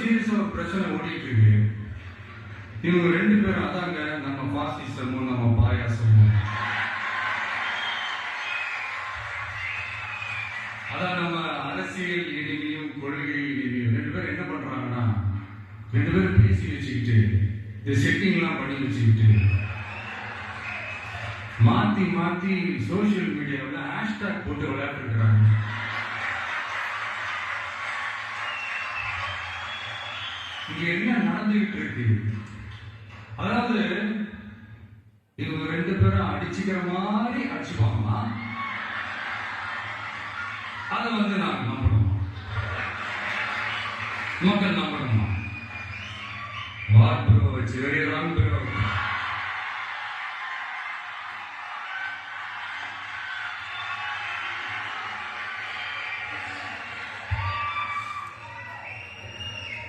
சீரியஸா ஒரு பிரச்சனை ஓடிட்டு இருக்கு. இவங்க ரெண்டு பேரும் அதாங்க நம்ம பாசிசமும் நம்ம பாயாசமும். அதான் நம்ம அரசியல் இனிமையும் கொள்கை இனிமையும். ரெண்டு பேரும் என்ன பண்றாங்கன்னா, ரெண்டு பேரும் பேசி வச்சுக்கிட்டு இந்த செட்டிங்லாம் பண்ணி வச்சுக்கிட்டு மாத்தி மாத்தி சோசியல் மீடியாவில் ஹேஷ்டாக் போட்டு விளையாட்டு இருக்கிறாங்க. இங்க என்ன நடந்துகிட்டு இருக்கு? அதாவது இவங்க ரெண்டு பேரும் அடிச்சுக்கிற மாதிரி அடிச்சுப்பாங்களா? அதை நாங்க நம்பணும், மக்கள் நம்பணுமா? What bro, it's very wrong bro.